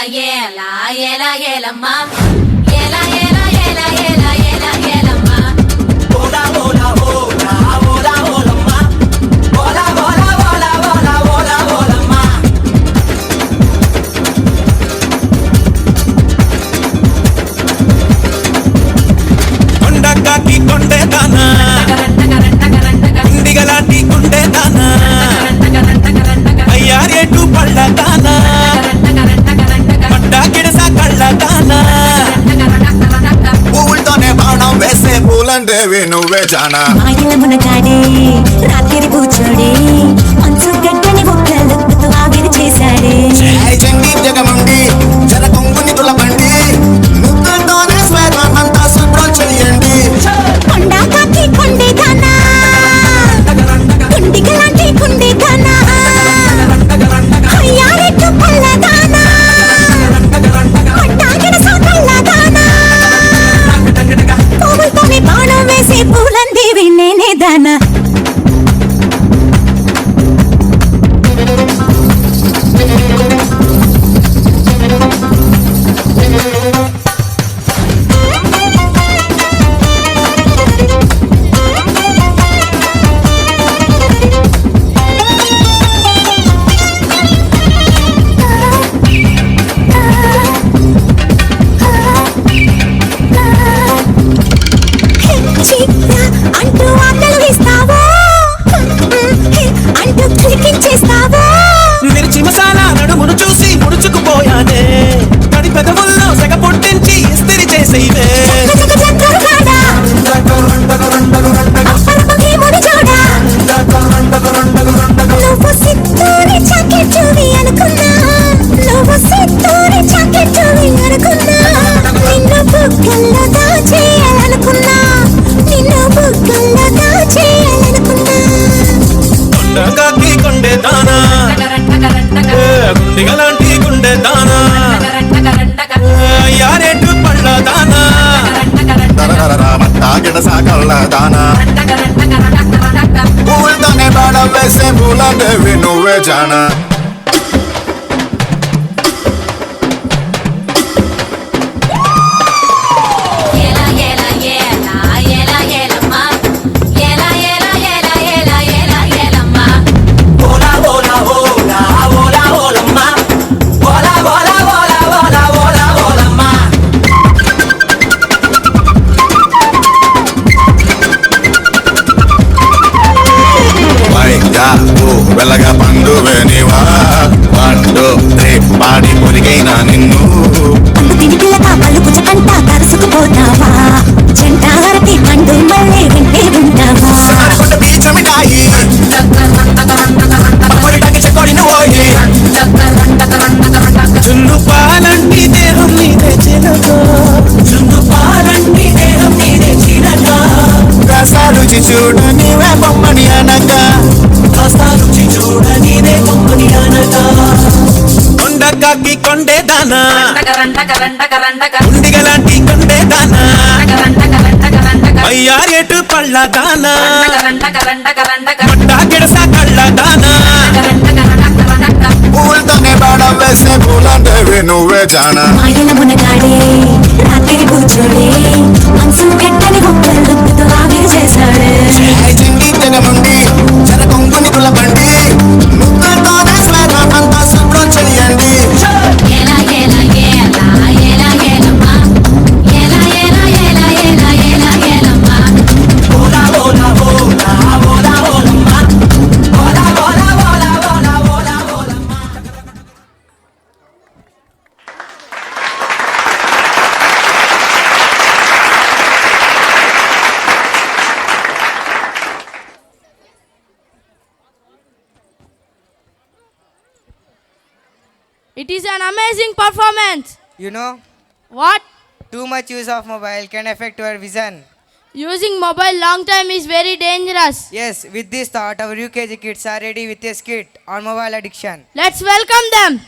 ఏలా ఏలా ఏలమ్మా ఏలా ఏలా ఏలా ఏలా ఏలా ఏలమ్మా ఓలా ఓలా ఓలా ఓలా ఓలమ్మా ఓలా ఓలా ఓలా ఓలా ఓలా ఓలమ్మా కొండకాకి కొండేదానా కుండిగలాంటి కుండేదానా అయ్యారేటు పళ్ళదానా పట్టా గిడస కళ్ళదానా పువ్వులతోనే బాణం వేసే పూలందేవి నువ్వే జానా మాయల మునగాడే రాత్రి కూర్చోడే మంచు గడ్డని బుక్కలొక్కుతూ ఆవిరి చేశాడే జై జంగి జగముండి జర కొంగుని తులబండి ముక్కతోనే స్వేదమంతా శుభ్రం చెయ్యండి కొండా కాకి కొండేదానా కుండిగలాంటి కుండేదానా అయ్యారెట్టు పల్లదానా పట్టాగిన సాకల్లదానా పువ్వులతోనే బాణం వేసే పూలందేవి నేనే దానా అంటూ ఆటలు వేస్తావో అంటూ క్లికించేస్తావో మిర్చి మసాలా నడుమును చూసి ముడుచుకుపోయానే తడి పెదవుల్లో సెగ పొట్టించి ఇస్తిరి చేసేవే నువ్వు సిత్తూరి చాకెట్ చూవి అనుకున్నా నువ్వు సిత్తూరి చాకెట్ చూవి అనుకున్నా నిన్ను బుగ్గల్లో దాచేయాలనుకున్నా నిన్ను బుగ్గల్లో దాచేయాలనుకున్నా కొండకాకి కొండేదానా గుండిగలాంటి గుండెదానా అయ్యారేటు పళ్ళదానా తాగిడ సాకల్ల దానా పువ్వులతోనే బాణం వేసే పూలందేవి నువ్వే జానా ఏలా ఏలా ఏలా ఏలా ఏలమ్మా ఏలా ఏలా ఏలా ఏలా ఏలా ఏలమ్మా ఓలా ఓలా ఓలా ఓలా ఓలమ్మా ఓలా ఓలా ఓలా ఓలా ఓలా ఓలమ్మా పైగా వెలగా పండువే నీవా పండు పాడి పొరిగైనా నిన్ను తిరిగిలక పలుకు చకంట కరుసుకుపోతావా జంట హరతి పండు మళ్ళీ వింటే ఉంటావా కొండ బీచమిటాయి పొరిటాకి చెక్కోడిని పోయి చున్ను పాలంటి దేహం నీదే చిలక చుండు పాలంటి దేహం నీదే చిలక రసా రుచి చూడ నీవే బొమ్మని అనక కాస్త రుచి చూడ నీదే కొమ్మని అనక కొండకాకి కొండేదానా రంటక గుండిగలాంటి కొండేదానా అయ్యారేటు పళ్ళదానా పట్టా గిడస కళ్ళదానా పువ్వులతోనే బాణం వేసే పూలందేవి నువ్వే జానా మాయల మునగాడే రాత్రి కూర్చోడే మంచు గడ్డని బుక్కలొక్కుతూ ఆవిరి చేశాడే జై జంగి జగముండి జర కొంగుని తులబండి ముక్కతోనే స్వేదమంతా శుభ్రం చెయ్యండి ఏలా ఏలా ఏలా ఏలా ఏలమ్మా ఏలా ఏలా ఏలా ఏలా ఏలా ఏలమ్మా ఓలా ఓలా ఓలా ఓలా ఓలమ్మా ఓలా ఓలా ఓలా ఓలా ఓలా ఓలమ్మా It is an amazing performance. You know, What? too much use of mobile can affect your vision. Using mobile long time is very dangerous. Yes, with this thought, our UKG kids are ready with a skit on mobile addiction. Let's welcome them.